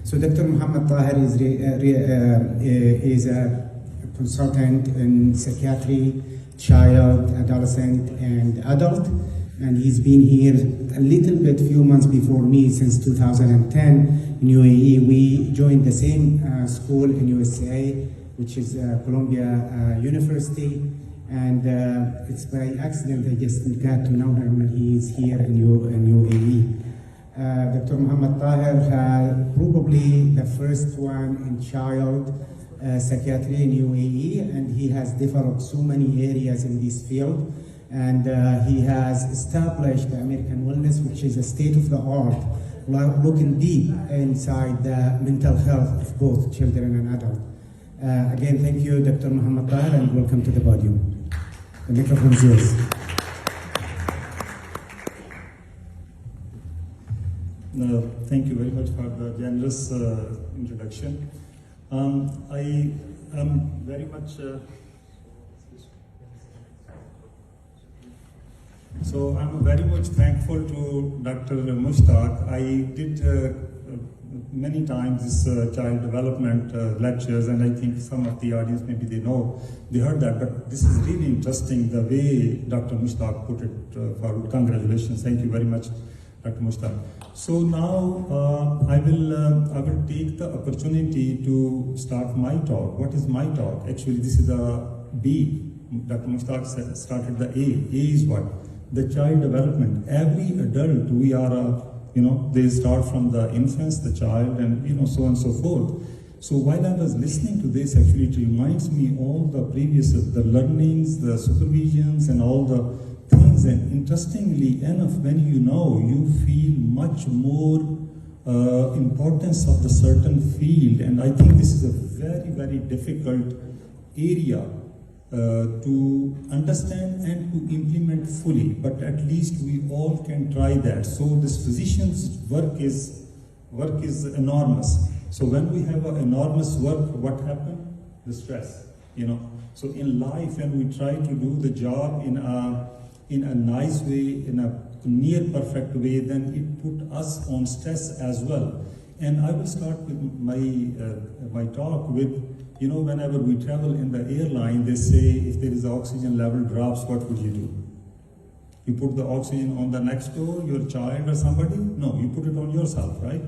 So Dr. Muhammad Tahir is a consultant in psychiatry, child, adolescent, and adult. And he's been here a little bit, few months before me, since 2010 in UAE. We joined the same school in USA, which is Columbia University. And it's by accident I just got to know him when he's here in UAE. Dr. Muhammad Tahir, probably the first one in child psychiatry in UAE, and he has developed so many areas in this field. And he has established the American Wellness, which is a state-of-the-art, looking deep inside the mental health of both children and adults. Again, thank you, Dr. Muhammad Tahir, and welcome to the podium. The microphone is yours. Thank you very much for the generous introduction. I am very much So I'm very much thankful to Dr. Mustaq. I did many times this child development lectures, and I think some of the audience, maybe they heard that, but this is really interesting the way Dr. Mustaq put it forward. Congratulations, thank you very much, Dr. Mustaq. So now I will take the opportunity to start my talk. What is my talk? Actually, this is a B. Dr. Mustaq started the A. A is what? The child development. Every adult, we are, they start from the infants, the child, and so on and so forth. So while I was listening to this, actually it reminds me all the previous, the learnings, the supervisions, and all the things. And interestingly enough, when you feel much more importance of the certain field. And I think this is a very, very difficult area to understand and to implement fully, but at least we all can try that. So this physician's work is enormous. So when we have an enormous work, what happens? The stress, So in life, when we try to do the job in a nice way, in a near perfect way, then it put us on stress as well. And I will start with my talk with, whenever we travel in the airline, they say if there is oxygen level drops, what would you do? You put the oxygen on the next door, your child or somebody? No, you put it on yourself, right?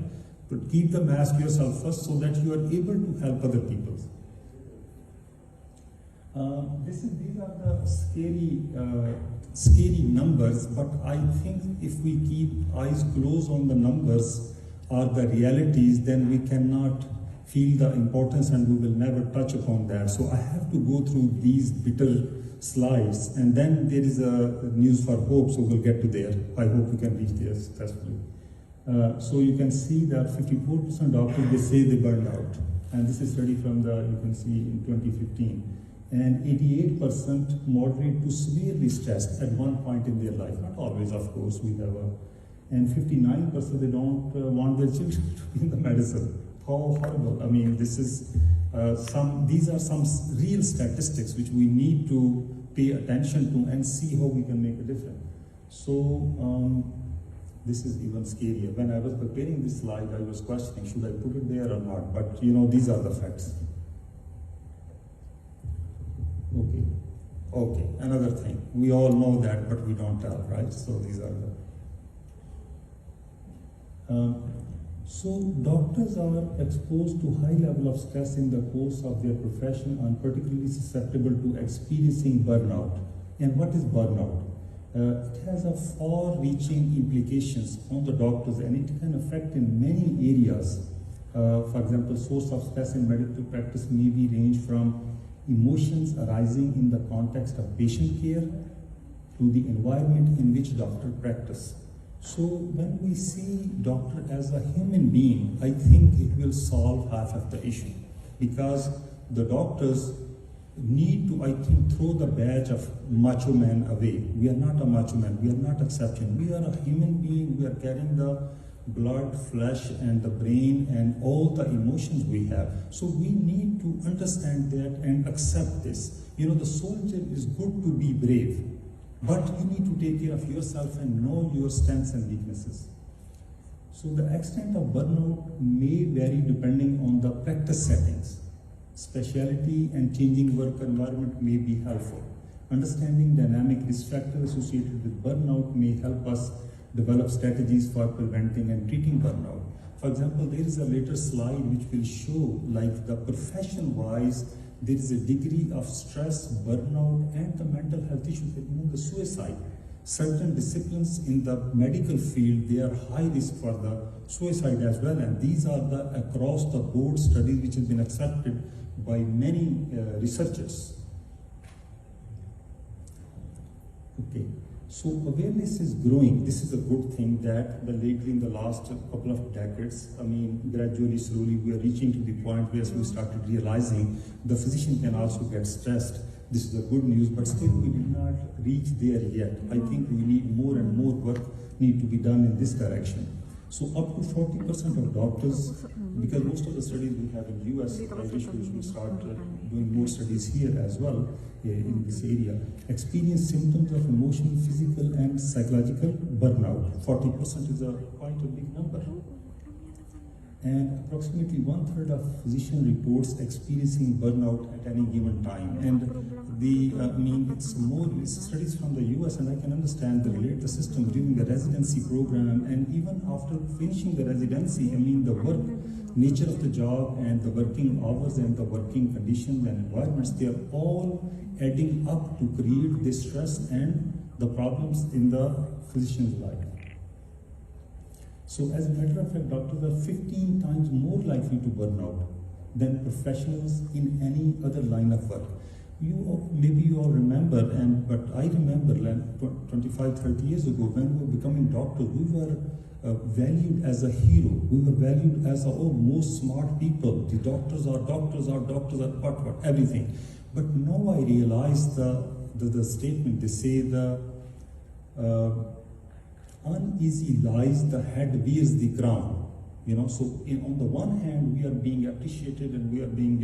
But keep the mask yourself first so that you are able to help other people. These are the scary numbers, but I think if we keep eyes closed on the numbers or the realities, then we cannot feel the importance and we will never touch upon that. So I have to go through these bitter slides, and then there is a news for hope, so we'll get to there. I hope we can reach there successfully. So you can see that 54% doctors, they say they burned out. And this is study from you can see in 2015. And 88% moderate to severely stressed at one point in their life. Not always, of course, and 59% they don't want their children to be in the medicine. How horrible. I mean, these are some real statistics which we need to pay attention to and see how we can make a difference. So this is even scarier. When I was preparing this slide, I was questioning, should I put it there or not? But these are the facts. Okay, another thing. We all know that, but we don't tell, right? So these are the... So doctors are exposed to high level of stress in the course of their profession and particularly susceptible to experiencing burnout. And what is burnout? It has a far-reaching implications on the doctors, and it can affect in many areas. For example, source of stress in medical practice may be range from emotions arising in the context of patient care to the environment in which doctor practice. So when we see doctor as a human being, I think it will solve half of the issue, because the doctors need to, I think, throw the badge of macho man away. We are not a macho man, we are not exception. We are a human being, we are carrying the blood, flesh, and the brain, and all the emotions we have. So we need to understand that and accept this. The soldier is good to be brave, but you need to take care of yourself and know your strengths and weaknesses. So the extent of burnout may vary depending on the practice settings. Specialty and changing work environment may be helpful. Understanding dynamic risk factors associated with burnout may help us develop strategies for preventing and treating burnout. For example, there is a later slide which will show, like, the profession-wise, there is a degree of stress, burnout, and the mental health issues, even the suicide. Certain disciplines in the medical field, they are high risk for the suicide as well, and these are the across the board studies which have been accepted by many researchers. Okay, so awareness is growing. This is a good thing that lately in the last couple of decades, I mean, gradually, slowly, we are reaching to the point where we started realizing the physician can also get stressed. This is the good news, but still we did not reach there yet. I think we need more and more work need to be done in this direction. So up to 40% of doctors, because most of the studies we have in US, I wish we should start doing more studies here as well in this area, experience symptoms of emotional, physical and psychological burnout. 40% is quite a big number. And approximately 1/3 of physician reports experiencing burnout at any given time. And it's studies from the US, and I can understand the system during the residency program, and even after finishing the residency, I mean, the work, nature of the job and the working hours and the working conditions and environments, they are all adding up to create this stress and the problems in the physician's life. So as a matter of fact, doctors are 15 times more likely to burn out than professionals in any other line of work. Maybe you all remember, but I remember 25, 30 years ago when we were becoming doctors, we were valued as a hero. We were valued as most smart people. The doctors are what, everything. But now I realize the statement, they say the uneasy lies the head wears the crown. So on the one hand, we are being appreciated and we are being,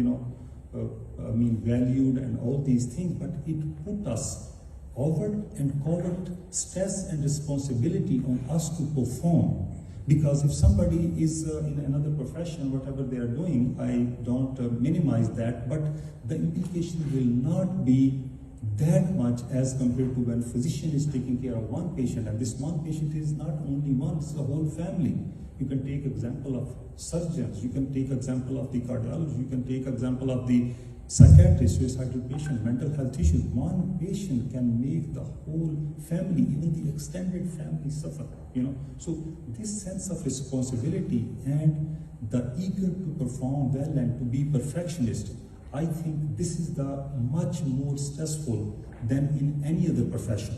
valued and all these things, but it put us overt and covert stress and responsibility on us to perform. Because if somebody is in another profession, whatever they are doing, I don't minimize that, but the implication will not be that much as compared to when physician is taking care of one patient, and this one patient is not only one, it's the whole family. You can take example of surgeons, you can take example of the cardiologist, you can take example of the psychiatrist, suicidal patient, mental health issues. One patient can make the whole family, even the extended family, suffer. So this sense of responsibility and the eager to perform well and to be perfectionist, I think this is the much more stressful than in any other profession.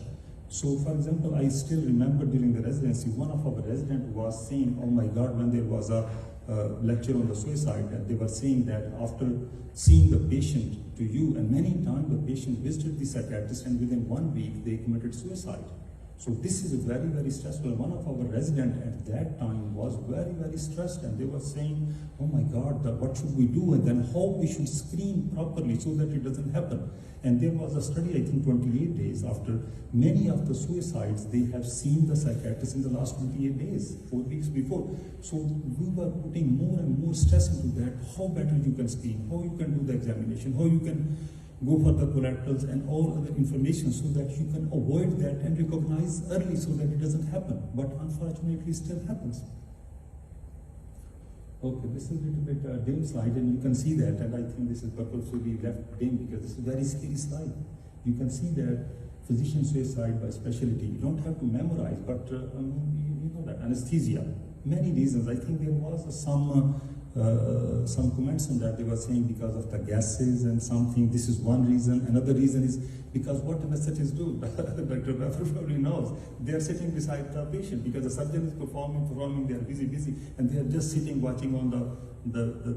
So for example, I still remember during the residency, one of our residents was saying, oh my God, when there was a lecture on the suicide, and they were saying that after seeing the patient to you, and many times the patient visited the psychiatrist and within 1 week they committed suicide. So this is very, very stressful. One of our residents at that time was very, very stressed, and they were saying, oh my God, what should we do? And then how we should screen properly so that it doesn't happen. And there was a study, I think 28 days after many of the suicides, they have seen the psychiatrist in the last 28 days, 4 weeks before. So we were putting more and more stress into that, how better you can screen, how you can do the examination, how you can go for the collaterals and all other information so that you can avoid that and recognize early so that it doesn't happen. But unfortunately, it still happens. Okay, this is a little bit dim slide, and you can see that, and I think this is purposefully left dim because this is a very scary slide. You can see that physician suicide by specialty. You don't have to memorize, but you know that anesthesia. Many reasons. I think there was some comments on that. They were saying because of the gases and something. This is one reason. Another reason is because what anesthetists do, Dr. Raffer probably knows, they are sitting beside the patient because the surgeon is performing, they are busy, and they are just sitting watching on the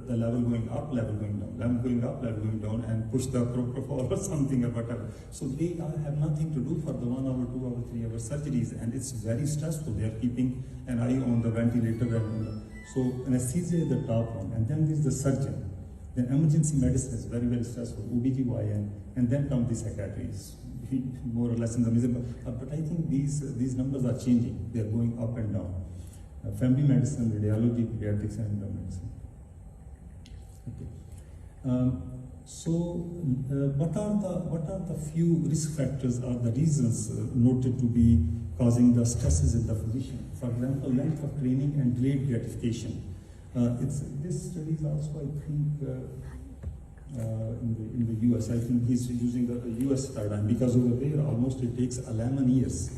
level going up, level going down, level going up, level going down, and push the propofol or something or whatever. So they have nothing to do for the 1 hour, 2 hour, 3 hour surgeries, and it's very stressful. They are keeping an eye on the ventilator, and so anesthesia is the top one, and then there's the surgeon. Then emergency medicine is very, very stressful, OBGYN, and then come the psychiatrists, more or less in the middle. But I think these numbers are changing. They are going up and down. family medicine, radiology, pediatrics, and medicine. Okay. What are the few risk factors or the reasons noted to be causing the stresses in the physician? For example, length of training and delayed gratification. This study is also, I think, in the US. I think he's using the US paradigm, because over there almost it takes 11 years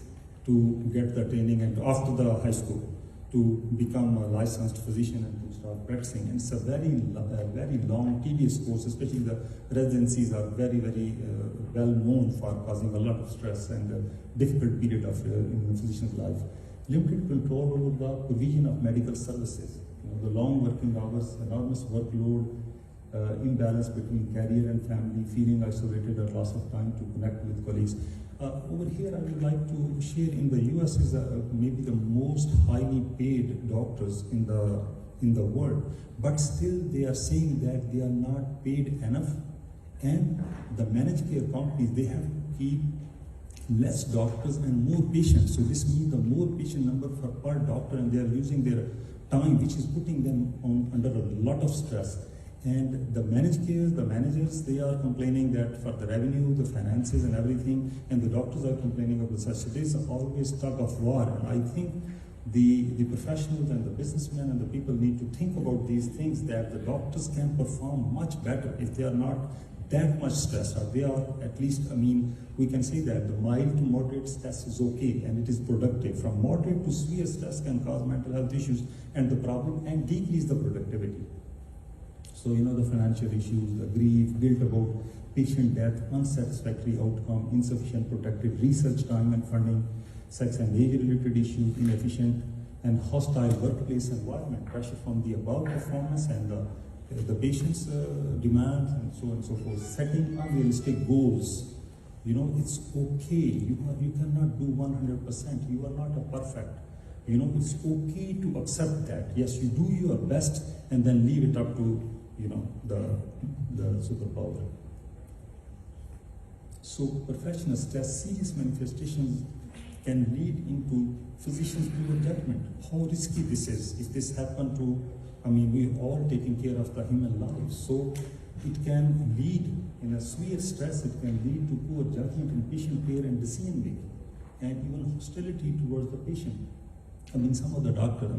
to get the training and after the high school to become a licensed physician and to start practicing. And it's a very long, tedious course, especially the residencies are very well known for causing a lot of stress and a difficult period of in a physician's life. Limited control over the provision of medical services. The long working hours, enormous workload, imbalance between career and family, feeling isolated or loss of time to connect with colleagues. Over here, I would like to share, in the US is maybe the most highly paid doctors in the world, but still they are saying that they are not paid enough, and the managed care companies, they have to keep less doctors and more patients. So this means the more patient number for per doctor, and they are using their time, which is putting them under a lot of stress. And the managed care, the managers, they are complaining that for the revenue, the finances and everything, and the doctors are complaining of the such. So there's always tug of war. And I think the professionals and the businessmen and the people need to think about these things, that the doctors can perform much better if they are not that much stressed, or they are at least, I mean, we can say that the mild to moderate stress is okay and it is productive. From moderate to severe stress can cause mental health issues and the problem and decrease the productivity. So, the financial issues, the grief, guilt about patient death, unsatisfactory outcome, insufficient protected research time and funding, sex and age-related issues, inefficient and hostile workplace environment, pressure from the above performance and the patient's demands and so on and so forth. Setting unrealistic goals. It's okay. You cannot do 100%. You are not a perfect. It's okay to accept that. Yes, you do your best and then leave it up to the superpower. So professional stress, serious manifestations can lead into physicians' poor judgment. How risky this is. If this happened to, we're all taking care of the human lives. So it can lead, in a severe stress, it can lead to poor judgment in patient care and decision making, and even hostility towards the patient. Some of the doctor,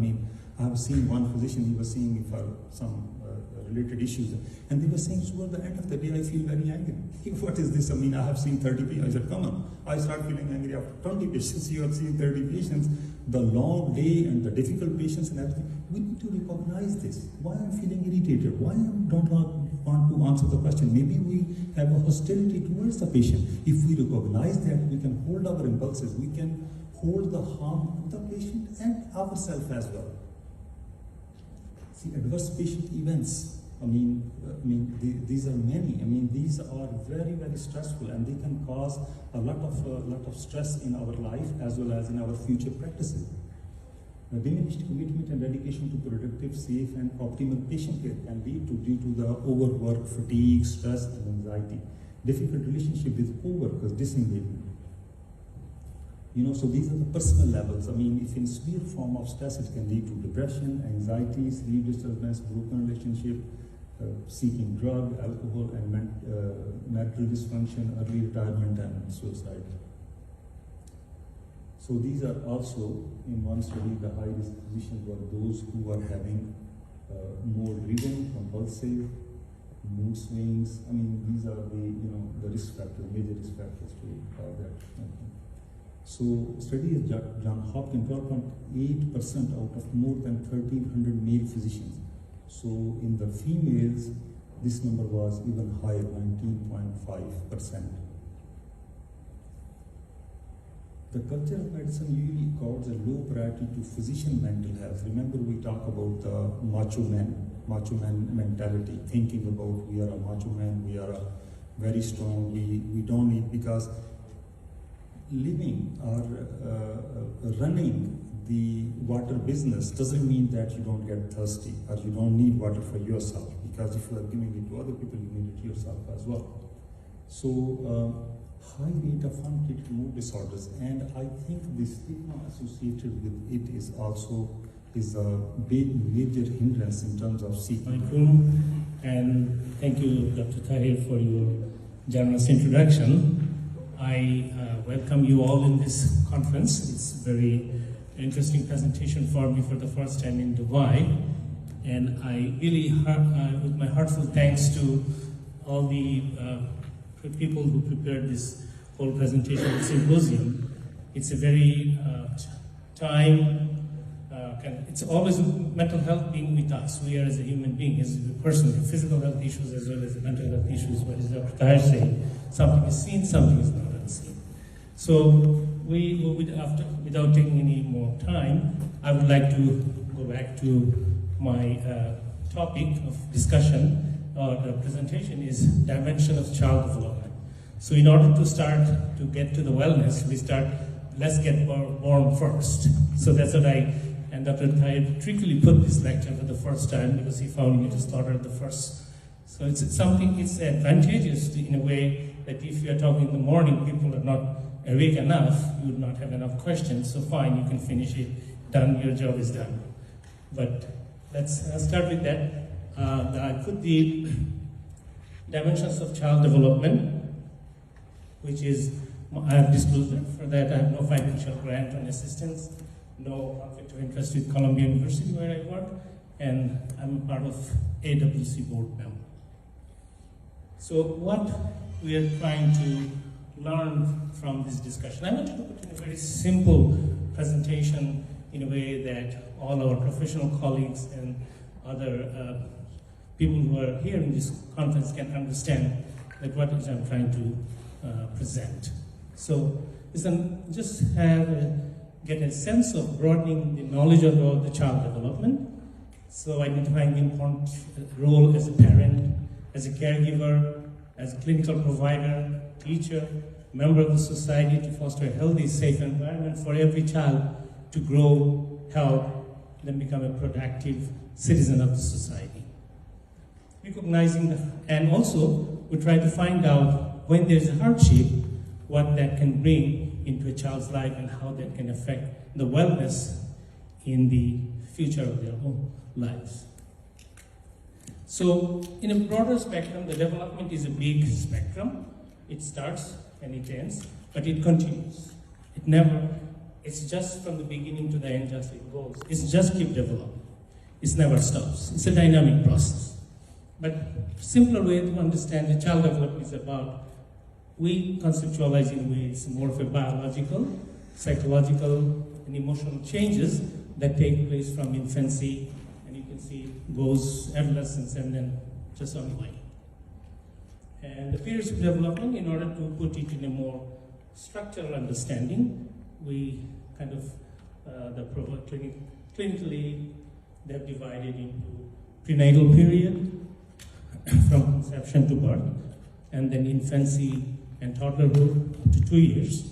I have seen one physician, he was seeing me for some related issues, and they were saying, so at the end of the day, I feel very angry. What is this? I have seen 30 patients. I said, come on. I start feeling angry after 20 patients. You are seeing 30 patients. The long day and the difficult patients and everything. We need to recognize this. Why I'm feeling irritated? Why I don't want to answer the question? Maybe we have a hostility towards the patient. If we recognize that, we can hold our impulses. We can hold the harm to the patient and ourselves as well. See, adverse patient events. These are many. These are very stressful, and they can cause a lot of stress in our life as well as in our future practices. Diminished commitment and dedication to productive, safe, and optimal patient care can lead due to the overwork, fatigue, stress, and anxiety. Difficult relationship with co-workers, disengagement. So these are the personal levels. If in severe form of stress, it can lead to depression, anxiety, sleep disturbance, broken relationship, seeking drug, alcohol, and marital dysfunction, early retirement, and suicide. So these are also, in one study, the high-risk positions were those who are having more driven, compulsive, mood swings. These are the risk factors, major risk factors to that. So study at Johns Hopkins, 12.8% out of more than 1,300 male physicians. So in the females, this number was even higher, 19.5%. The culture of medicine usually accords a low priority to physician mental health. Remember, we talk about the macho man mentality, thinking about we are a macho man, we are very strong, we don't need, because living or running the water business doesn't mean that you don't get thirsty or you don't need water for yourself, because if you are giving it to other people, you need it yourself as well. So high rate of untreated mood disorders, and I think the stigma associated with it is also is a major hindrance in terms of seeking. And thank you, Dr. Tahir, for your generous introduction. I welcome you all in this conference. It's a very interesting presentation for me for the first time in Dubai. And I really, with my heartfelt thanks to all the people who prepared this whole presentation and symposium. It's a very it's always mental health being with us. We are as a human being, as a person, with physical health issues as well as the mental health issues. What is Dr. Tahir saying? Something is seen, something is not unseen. So without taking any more time, I would like to go back to my topic of discussion or the presentation is dimension of child development. So in order to start to get to the wellness, let's get born first. So that's what and Dr. Tahir trickily put this lecture for the first time because he found me to start at the first. So it's advantageous in a way that if you are talking in the morning, people are not awake enough, you would not have enough questions, so fine, you can finish it, done, your job is done. But let's start with that. I put the dimensions of child development, which is, I have disclosure for that. I have no financial grant or assistance, no conflict of interest with Columbia University where I work, and I'm part of AWC board member. So what we are trying to learn from this discussion, I want to put in a very simple presentation in a way that all our professional colleagues and other people who are here in this conference can understand that what is I'm trying to present. So just get a sense of broadening the knowledge about the child development. So identifying the important role as a parent, as a caregiver, as a clinical provider, teacher, member of the society to foster a healthy, safe environment for every child to grow, help, then become a productive citizen of the society. Recognizing and also we try to find out when there's a hardship, what that can bring into a child's life and how that can affect the wellness in the future of their own lives. So in a broader spectrum, the development is a big spectrum. It starts and it ends, but it continues. It's just from the beginning to the end, just it goes. It's just keep developing. It never stops. It's a dynamic process. But simpler way to understand the child development is about, we conceptualize in ways more of a biological, psychological, and emotional changes that take place from infancy, and you can see it goes adolescence and then just ongoing. And the periods of development, in order to put it in a more structural understanding, we kind of, clinically, they're divided into prenatal period, from conception to birth, and then infancy and toddlerhood up to 2 years,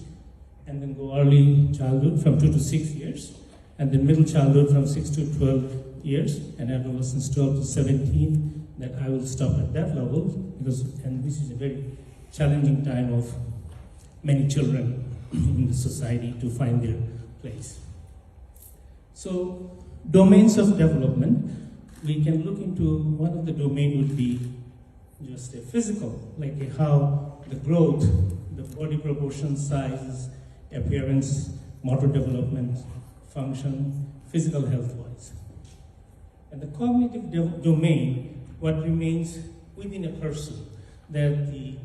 and then go early childhood from 2 to 6 years, and then middle childhood from 6 to 12 years, and adolescence 12 to 17, that I will stop at that level, and this is a very challenging time of many children in the society to find their place. So, domains of development, we can look into one of the domain would be just a physical, like how the growth, the body proportion, sizes, appearance, motor development, function, physical health-wise. And the cognitive domain, what remains within a person, that the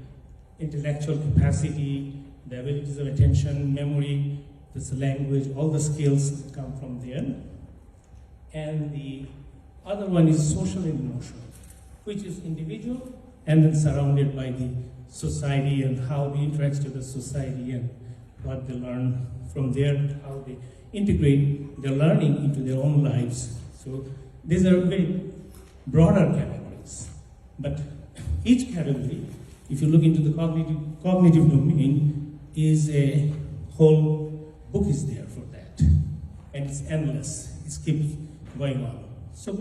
intellectual capacity, the abilities of attention, memory, this language, all the skills come from there. And the other one is social and emotional, which is individual and then surrounded by the society and how they interact with the society and what they learn from there, how they integrate their learning into their own lives. So these are very broader categories. But each category, if you look into the cognitive domain, is a whole book is there for that. And it's endless. It keeps going on. So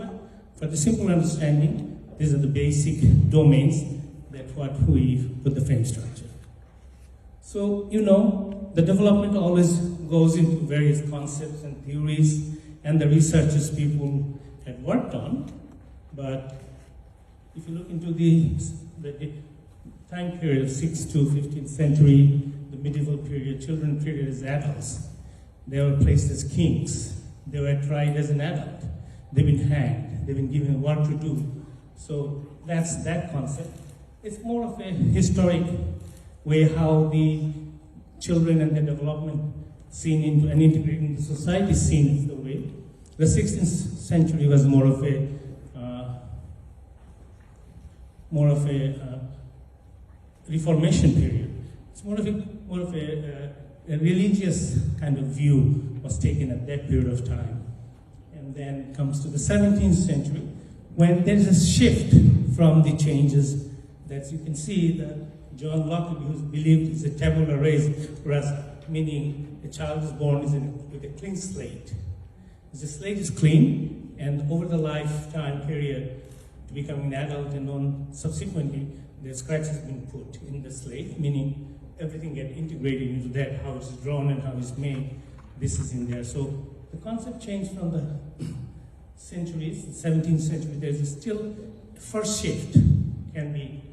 for the simple understanding, these are the basic domains that what we put the frame structure. So, the development always goes into various concepts and theories, and the researches people had worked on. But if you look into the time period of 6th to 15th century, the medieval period, children treated as adults. They were placed as kings. They were tried as an adult. They've been hanged. They've been given work to do. So that's that concept. It's more of a historic way how the children and their development seen into and integrated into society seen is the way. The 16th century was more of a Reformation period. It's more of a religious kind of view was taken at that period of time. And then comes to the 17th century, when there's a shift from the changes that you can see that John Locke, who believed is a tabula rasa, meaning a child is born with a clean slate. The slate is clean, and over the lifetime period, to becoming an adult and on subsequently, the scratch has been put in the slate, meaning everything gets integrated into that, how it's drawn and how it's made. This is in there. So the concept changed from the centuries, the 17th century. There's still a first shift can be.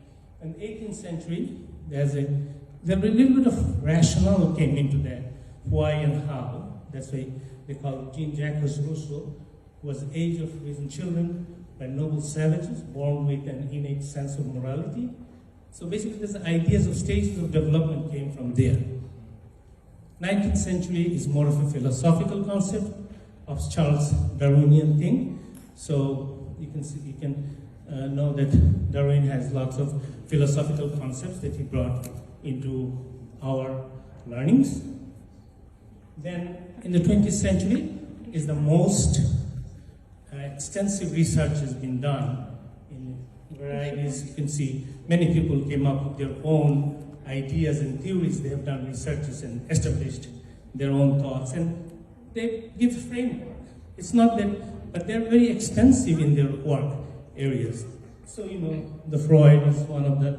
In the 18th century, there a little bit of rationale came into that, why and how. That's why they call it Jean-Jacques Rousseau, was Age of Reason children by noble savages born with an innate sense of morality. So basically, the ideas of stages of development came from there. 19th century is more of a philosophical concept of Charles Darwinian thing. So you can know that Darwin has lots of philosophical concepts that he brought into our learnings. Then in the 20th century is the most extensive research has been done in varieties. You can see many people came up with their own ideas and theories. They have done researches and established their own thoughts, and they give a framework. It's not that, but they're very extensive in their work areas. So, the Freud is one of the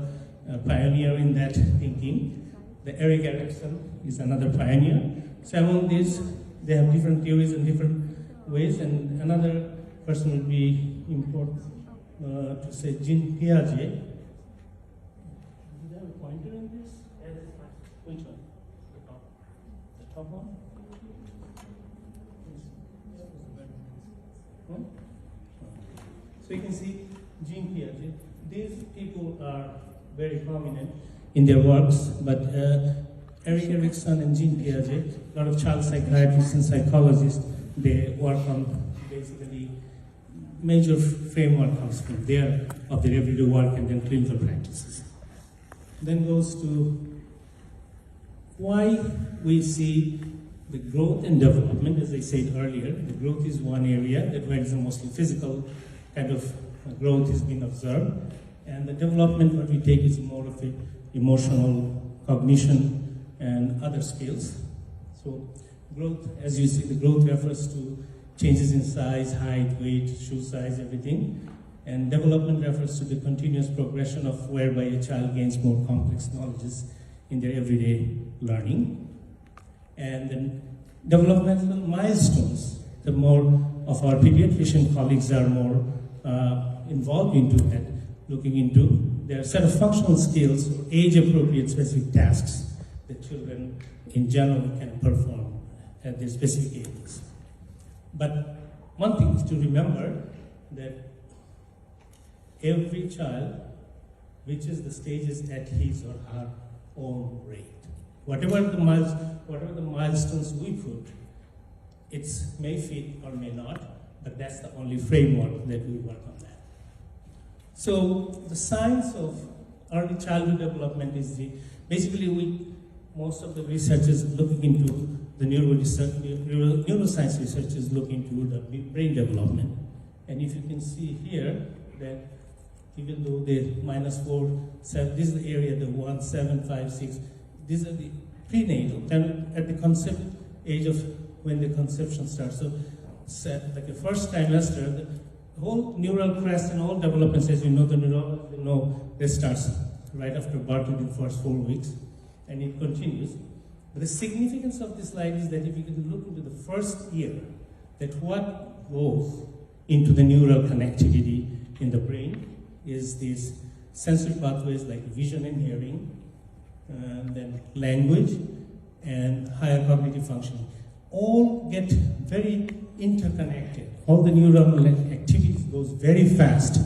pioneer in that thinking. The Erik Erikson is another pioneer. So among these, they have different theories and different ways, and another person would be important to say Jean Piaget. Do you have a pointer in this? Which one? The top one? So you can see Jean Piaget. These people are very prominent in their works, but Erik Erikson and Jean Piaget, a lot of child psychiatrists and psychologists, they work on basically major framework comes from there of their everyday work and then clinical practices. Then goes to why we see the growth and development. As I said earlier, the growth is one area that where is the mostly physical kind of growth has been observed, and the development what we take is more of a emotional cognition and other skills. So growth, as you see, the growth refers to changes in size, height, weight, shoe size, everything. And development refers to the continuous progression of whereby a child gains more complex knowledges in their everyday learning. And then developmental milestones, the more of our pediatrician colleagues are more involved into that, looking into their set of functional skills or age-appropriate specific tasks that children in general can perform at their specific ages. But one thing is to remember that every child reaches the stages at his or her own rate. Whatever the milestones we put, it may fit or may not, but that's the only framework that we work on that. So the science of early childhood development is most of the research is looking into the neuroscience research is looking into the brain development. And if you can see here that even though the -4, 7, this is the area, the 1, 7, 5, 6, these are the prenatal, and at the concept age of when the conception starts. So like the first trimester, the whole neural crest and all developments, as you know, the neurologists know, this starts right after birth within the first 4 weeks, and it continues. But the significance of this slide is that if you can look into the first year that what goes into the neural connectivity in the brain is these sensory pathways like vision and hearing, then language, and higher cognitive functioning. All get very interconnected. All the neural activities goes very fast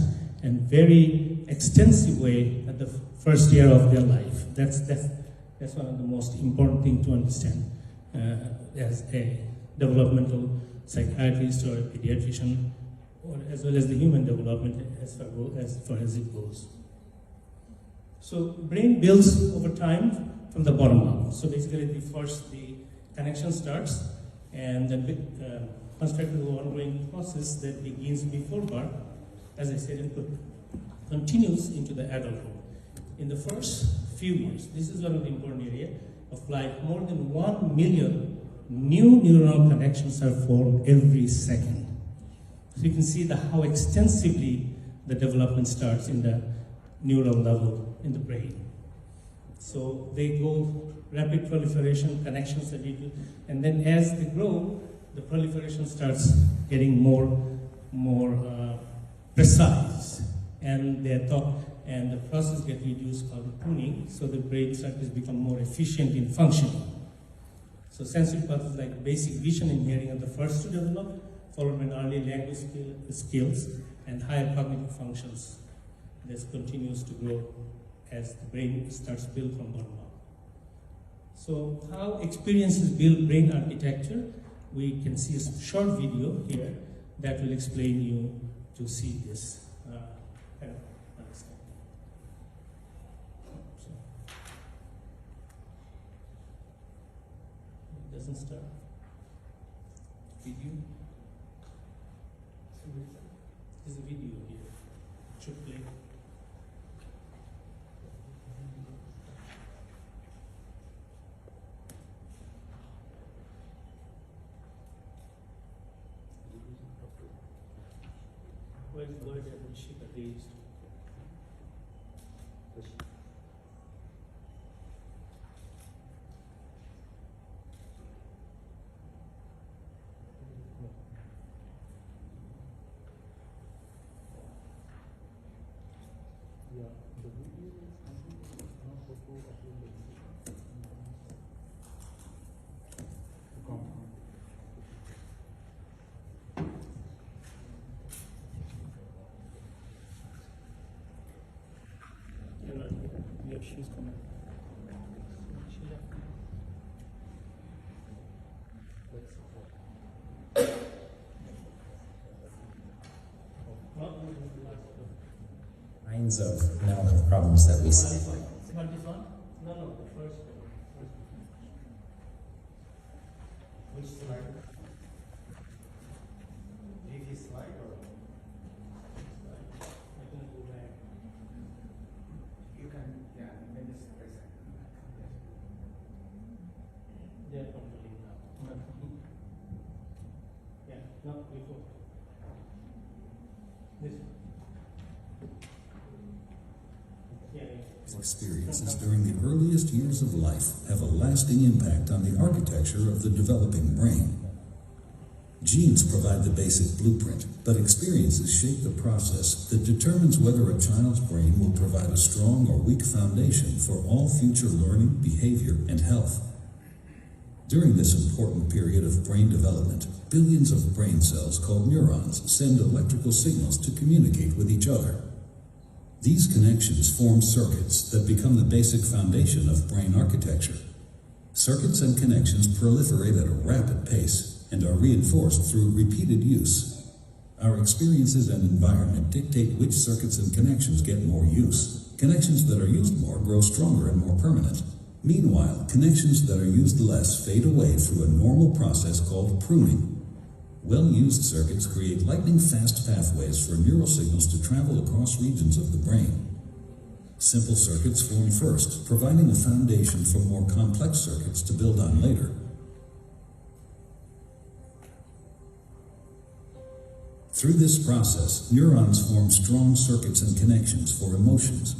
and very extensive way at the first year of their life. That's one of the most important things to understand as a developmental psychiatrist or a pediatrician, or as well as the human development as far as it goes. So brain builds over time from the bottom up. So basically the connection starts, and then constructive ongoing process that begins before birth, as I said, and continues into the adulthood. In the first few years, this is one of the important areas of life, more than 1 million new neural connections are formed every second. So you can see how extensively the development starts in the neural level in the brain. So they go rapid proliferation, connections are due, and then as they grow, the proliferation starts getting more precise, and the process gets reduced called pruning, so the brain starts to become more efficient in functioning. So sensory pathways like basic vision and hearing are the first to develop, followed by early language skills and higher cognitive functions. This continues to grow as the brain starts built from bottom up. So how experiences build brain architecture? We can see a short video here that will explain you to see this kind of understanding. So, it doesn't start. Video. There's a video here. It should play. Where is the word that we should have used? She's coming. She left. Kinds of mental health problems that we see. Not this one? No, the first one. Which slide? Leave his slide or? I can go back. You can, yeah, maybe it's present. They're controlling now. Yeah, no, before. This one. Experiences during the earliest years of life have a lasting impact on the architecture of the developing brain. Genes provide the basic blueprint, but experiences shape the process that determines whether a child's brain will provide a strong or weak foundation for all future learning, behavior, and health. During this important period of brain development, billions of brain cells called neurons send electrical signals to communicate with each other. These connections form circuits that become the basic foundation of brain architecture. Circuits and connections proliferate at a rapid pace and are reinforced through repeated use. Our experiences and environment dictate which circuits and connections get more use. Connections that are used more grow stronger and more permanent. Meanwhile, connections that are used less fade away through a normal process called pruning. Well-used circuits create lightning-fast pathways for neural signals to travel across regions of the brain. Simple circuits form first, providing a foundation for more complex circuits to build on later. Through this process, neurons form strong circuits and connections for emotions,